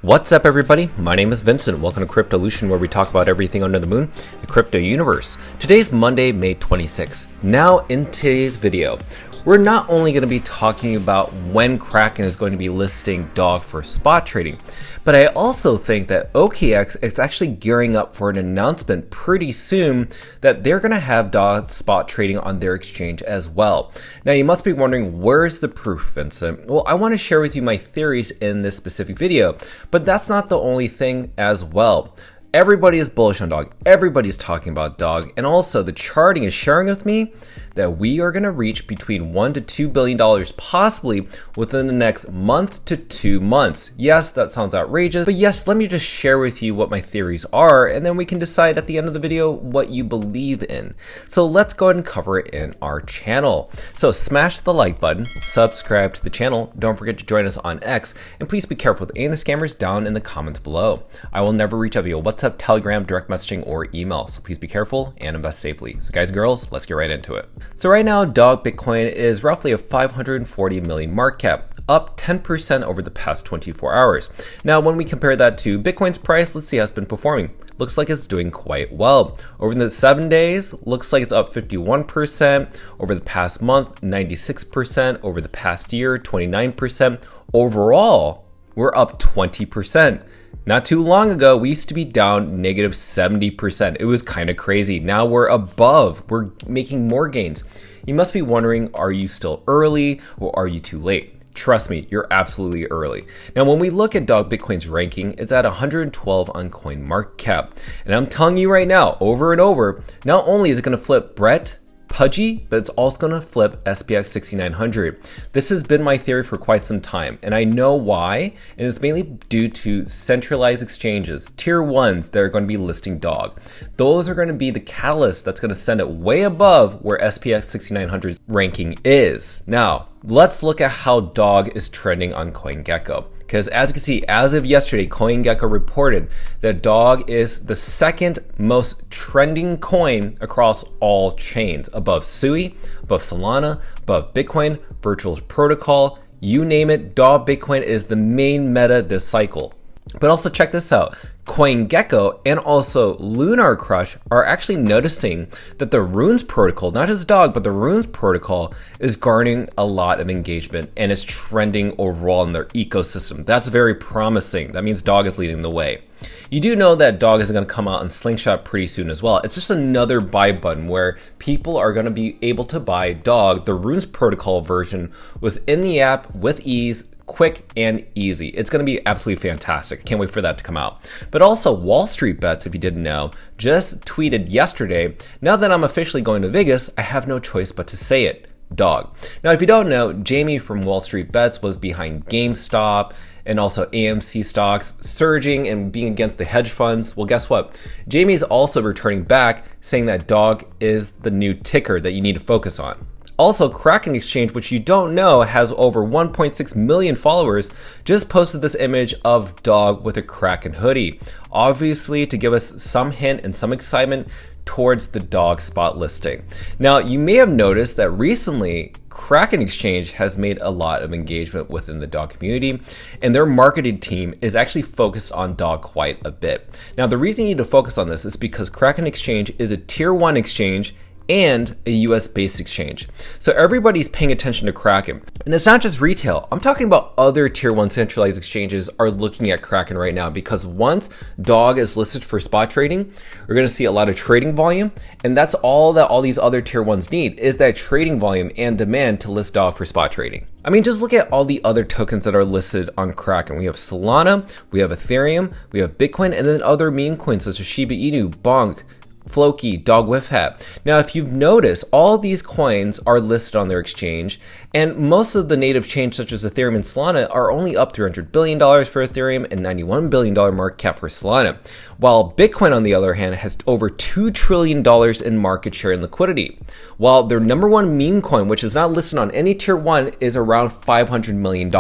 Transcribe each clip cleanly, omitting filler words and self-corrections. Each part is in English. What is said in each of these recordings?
What's up, everybody? My name is Vincent. Welcome to Cryptolution, where we talk about everything under the moon, the crypto universe. Today's Monday, May 26th. Now, in today's video, we're not only going to be talking about when Kraken is going to be listing DOG for spot trading, but I also think that OKX is actually gearing up for an announcement pretty soon that they're going to have DOG spot trading on their exchange as well. Now, you must be wondering, where's the proof, Vincent? Well, I want to share with you my theories in this specific video, but that's not the only thing as well. Everybody is bullish on DOG. Everybody's talking about DOG. And also the charting is sharing with me that we are going to reach between $1 to $2 billion possibly within the next month to 2 months. Yes, that sounds outrageous, but yes, let me just share with you what my theories are, and then we can decide at the end of the video what you believe in. So let's go ahead and cover it in our channel. So smash the like button, subscribe to the channel, don't forget to join us on X, and please be careful with any of the scammers down in the comments below. I will never reach out via WhatsApp, Telegram, direct messaging, or email, so please be careful and invest safely. So guys and girls, let's get right into it. So right now, DOG Bitcoin is roughly a 540 million market cap, up 10% over the past 24 hours. Now, when we compare that to Bitcoin's price, let's see how it's been performing. Looks like it's doing quite well. Over the 7 days, looks like it's up 51%. Over the past month, 96%. Over the past year, 29%. Overall, we're up 20%. Not too long ago, we used to be down negative 70%. It was kind of crazy. Now we're above. We're making more gains. You must be wondering, are you still early or are you too late? Trust me, you're absolutely early. Now, when we look at DOG Bitcoin's ranking, it's at 112 on CoinMarketCap. And I'm telling you right now, over and over, not only is it going to flip Brett, Pudgy, but it's also going to flip SPX 6900. This has been my theory for quite some time, and I know why, and it's mainly due to centralized exchanges, tier ones that are going to be listing DOG. Those are going to be the catalyst that's going to send it way above where SPX 6900's ranking is. Now, let's look at how DOG is trending on CoinGecko. Because as you can see, as of yesterday, CoinGecko reported that DOG is the second most trending coin across all chains, above Sui, above Solana, above Bitcoin, Virtual Protocol, you name it, DOG Bitcoin is the main meta this cycle. But also check this out. CoinGecko and also Lunar Crush are actually noticing that the Runes protocol, not just DOG, but the Runes protocol is garnering a lot of engagement and is trending overall in their ecosystem. That's very promising. That means DOG is leading the way. You do know that DOG is going to come out in Slingshot pretty soon as well. It's just another buy button where people are going to be able to buy DOG, the Runes protocol version, within the app with ease, quick and easy. It's going to be absolutely fantastic. Can't wait for that to come out. But also Wall Street Bets, if you didn't know, just tweeted yesterday, now that I'm officially going to Vegas, I have no choice but to say it. DOG. Now, if you don't know, Jamie from Wall Street Bets was behind GameStop and also AMC stocks surging and being against the hedge funds. Well, guess what? Jamie's also returning back, saying that DOG is the new ticker that you need to focus on. Also, Kraken Exchange, which you don't know, has over 1.6 million followers, just posted this image of DOG with a Kraken hoodie. Obviously, to give us some hint and some excitement towards the DOG spot listing. Now, you may have noticed that recently, Kraken Exchange has made a lot of engagement within the DOG community, and their marketing team is actually focused on DOG quite a bit. Now, the reason you need to focus on this is because Kraken Exchange is a tier 1 exchange and a US-based exchange. So everybody's paying attention to Kraken. And it's not just retail. I'm talking about other tier 1 centralized exchanges are looking at Kraken right now, because once DOG is listed for spot trading, we're going to see a lot of trading volume, and that's all that all these other tier 1s need, is that trading volume and demand to list DOG for spot trading. I mean, just look at all the other tokens that are listed on Kraken. We have Solana, we have Ethereum, we have Bitcoin, and then other meme coins such as Shiba Inu, Bonk, Floki, DogWifHat. Now, if you've noticed, all these coins are listed on their exchange, and most of the native chains such as Ethereum and Solana are only up $300 billion for Ethereum and $91 billion market cap for Solana, while Bitcoin, on the other hand, has over $2 trillion in market share and liquidity, while their number one meme coin, which is not listed on any tier 1, is around $500 million.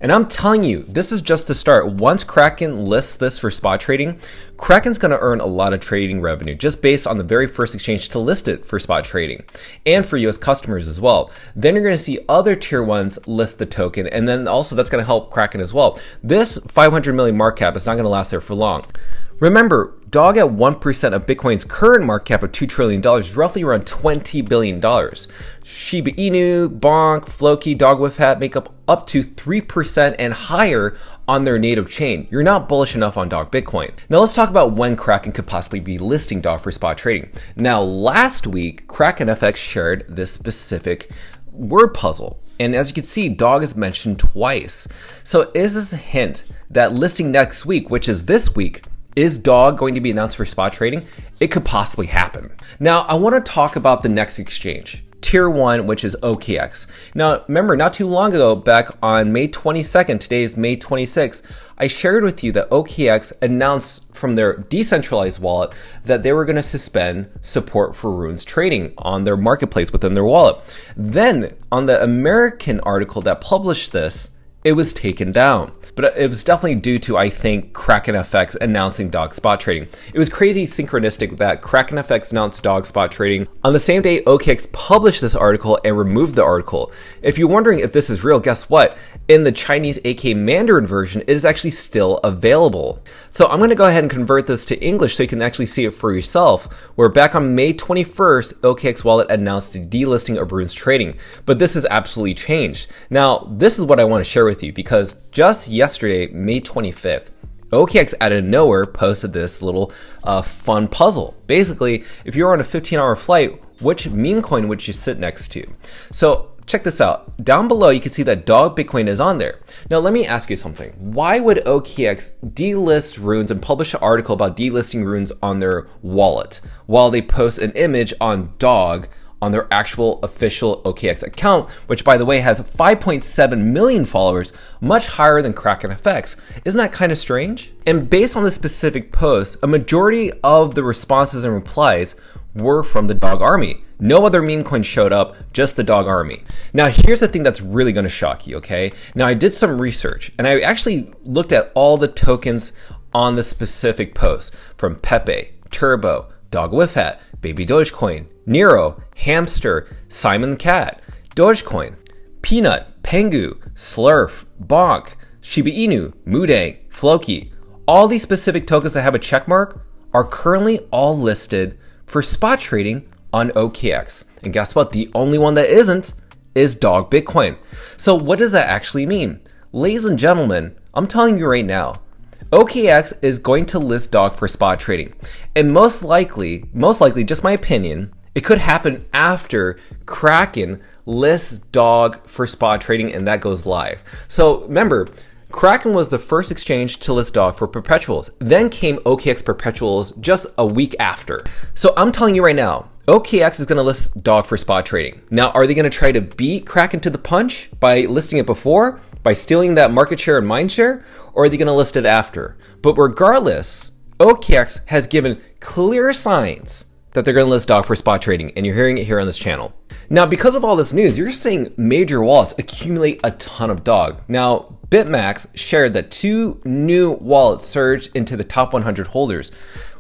And I'm telling you, this is just the start. Once Kraken lists this for spot trading, Kraken's going to earn a lot of trading revenue just based on the very first exchange to list it for spot trading, and for US customers as well. Then you're going to see other tier ones list the token, and then also that's going to help Kraken as well. This 500 million market cap is not going to last there for long. Remember, DOG at 1% of Bitcoin's current market cap of $2 trillion is roughly around $20 billion. Shiba Inu, Bonk, Floki, DogWithHat make up to 3% and higher on their native chain. You're not bullish enough on DOG Bitcoin. Now let's talk about when Kraken could possibly be listing DOG for spot trading. Now last week, Kraken FX shared this specific word puzzle. And as you can see, DOG is mentioned twice. So is this a hint that listing next week, which is this week, is DOG going to be announced for spot trading? It could possibly happen. Now, I want to talk about the next exchange, Tier 1, which is OKX. Now, remember, not too long ago, back on May 22nd, today is May 26th, I shared with you that OKX announced from their decentralized wallet that they were going to suspend support for runes trading on their marketplace within their wallet. Then, on the American article that published this, it was taken down. But it was definitely due to, I think, Kraken FX announcing DOG spot trading. It was crazy synchronistic that Kraken FX announced DOG spot trading on the same day OKX published this article and removed the article. If you're wondering if this is real, guess what? In the Chinese aka Mandarin version, it is actually still available. So I'm going to go ahead and convert this to English so you can actually see it for yourself, where back on May 21st, OKX wallet announced the delisting of runes trading. But this has absolutely changed. Now, this is what I want to share with you, because just yesterday, May 25th, OKX out of nowhere posted this little fun puzzle. Basically, if you're on a 15-hour flight, which meme coin would you sit next to? So check this out. Down below, you can see that DOG Bitcoin is on there. Now, let me ask you something. Why would OKX delist runes and publish an article about delisting runes on their wallet while they post an image on DOG on their actual official OKX account, which, by the way, has 5.7 million followers, much higher than Kraken FX? Isn't that kind of strange? And based on this specific post, a majority of the responses and replies were from the DOG army. No other meme coin showed up, just the DOG army. Now, here's the thing that's really going to shock you, okay? Now, I did some research, and I actually looked at all the tokens on the specific post, from Pepe, Turbo, DogWithHat, Baby Dogecoin, Nero, Hamster, Simon Cat, Dogecoin, Peanut, Pengu, Slurf, Bonk, Shiba Inu, Mudang, Floki. All these specific tokens that have a check mark are currently all listed for spot trading on OKX. And guess what? The only one that isn't is DOG Bitcoin. So what does that actually mean? Ladies and gentlemen, I'm telling you right now, OKX is going to list DOG for spot trading. And most likely, just my opinion, it could happen after Kraken lists DOG for spot trading and that goes live. So remember, Kraken was the first exchange to list DOG for perpetuals. Then came OKX perpetuals just a week after. So I'm telling you right now, OKX is going to list DOG for spot trading. Now, are they going to try to beat Kraken to the punch by listing it before? By stealing that market share and mind share? Or are they going to list it after? But regardless, OKX has given clear signs that they're going to list DOG for spot trading, and you're hearing it here on this channel. Now, because of all this news, you're seeing major wallets accumulate a ton of DOG. Now, BitMax shared that 2 new wallets surged into the top 100 holders,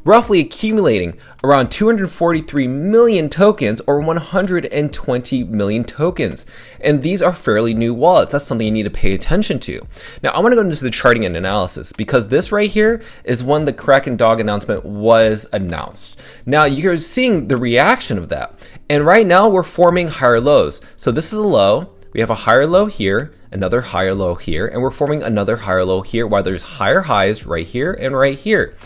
roughly accumulating around 243 million tokens, or 120 million tokens. And these are fairly new wallets. That's something you need to pay attention to. Now, I want to go into the charting and analysis, because this right here is when the Kraken DOG announcement was announced. Now, you're seeing the reaction of that. And right now, we're forming higher lows. So this is a low. We have a higher low here, another higher low here, and we're forming another higher low here, while there's higher highs right here and right here.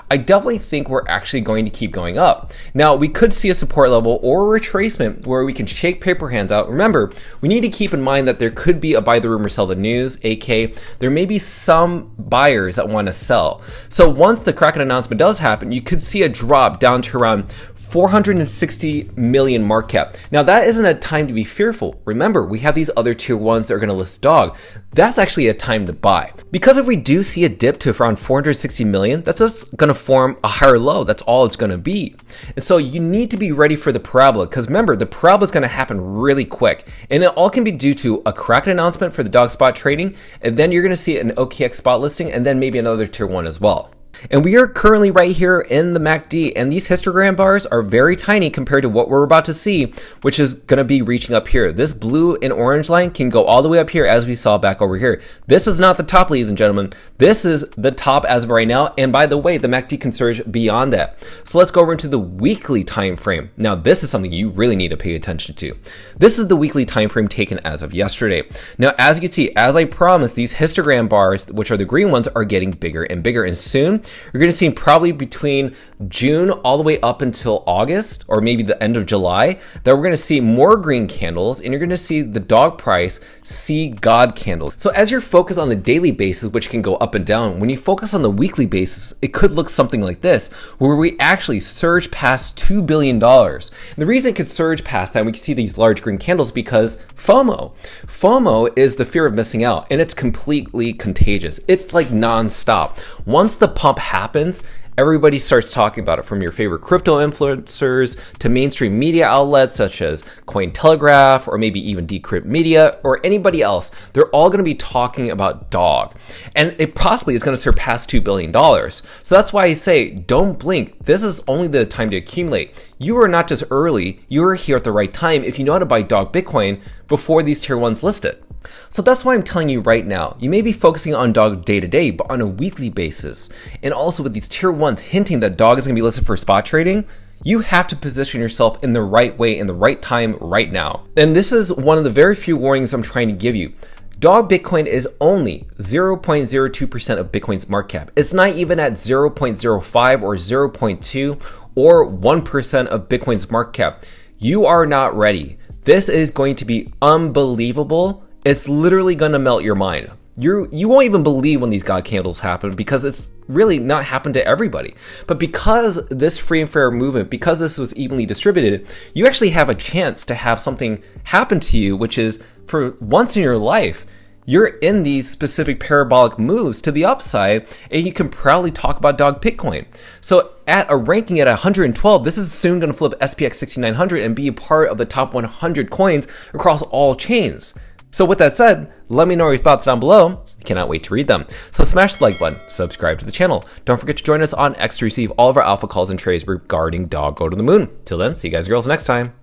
I definitely think we're actually going to keep going up. Now, we could see a support level or a retracement where we can shake paper hands out. Remember, we need to keep in mind that there could be a buy the rumor, sell the news, aka there may be some buyers that want to sell. So once the Kraken announcement does happen, you could see a drop down to around 460 million market cap. Now that isn't a time to be fearful. Remember, we have these other tier ones that are going to list dog. That's actually a time to buy. Because if we do see a dip to around 460 million, that's just going to form a higher low. That's all it's going to be. And so you need to be ready for the parabola, because remember, the parabola is going to happen really quick. And it all can be due to a Kraken announcement for the dog spot trading, and then you're going to see an OKX spot listing, and then maybe another tier one as well. And we are currently right here in the MACD, and these histogram bars are very tiny compared to what we're about to see, which is going to be reaching up here. This blue and orange line can go all the way up here, as we saw back over here. This is not the top, ladies and gentlemen. This is the top as of right now, and by the way, the MACD can surge beyond that. So let's go over into the weekly time frame. Now this is something you really need to pay attention to. This is the weekly time frame taken as of yesterday. Now as you can see, as I promised, these histogram bars, which are the green ones, are getting bigger and bigger, and soon you're going to see probably between June all the way up until August, or maybe the end of July, that we're going to see more green candles, and you're going to see the dog price see God candles. So as you're focused on the daily basis, which can go up and down, when you focus on the weekly basis, it could look something like this, where we actually surge past $2 billion. And the reason it could surge past that, and we can see these large green candles, because FOMO. FOMO is the fear of missing out, and it's completely contagious. It's like non-stop. Once the pump happens, everybody starts talking about it, from your favorite crypto influencers to mainstream media outlets such as Cointelegraph, or maybe even Decrypt Media, or anybody else. They're all going to be talking about dog, and it possibly is going to surpass $2 billion. So that's why I say, don't blink. This is only the time to accumulate. You are not just early, you are here at the right time if you know how to buy dog Bitcoin before these tier ones list it. So that's why I'm telling you right now, you may be focusing on dog day to day, but on a weekly basis. And also with these tier ones hinting that dog is going to be listed for spot trading, you have to position yourself in the right way, in the right time, right now. And this is one of the very few warnings I'm trying to give you. Dog Bitcoin is only 0.02% of Bitcoin's market cap. It's not even at 0.05 or 0.2 or 1% of Bitcoin's market cap. You are not ready. This is going to be unbelievable. It's literally going to melt your mind. You won't even believe when these God candles happen, because it's really not happened to everybody. But because this free and fair movement, because this was evenly distributed, you actually have a chance to have something happen to you, which is, for once in your life, you're in these specific parabolic moves to the upside, and you can proudly talk about dog Bitcoin. So at a ranking at 112, this is soon going to flip SPX 6900 and be a part of the top 100 coins across all chains. So with that said, let me know your thoughts down below. I cannot wait to read them. So smash the like button, subscribe to the channel. Don't forget to join us on X to receive all of our alpha calls and trades regarding dog go to the moon. Till then, see you guys and girls next time.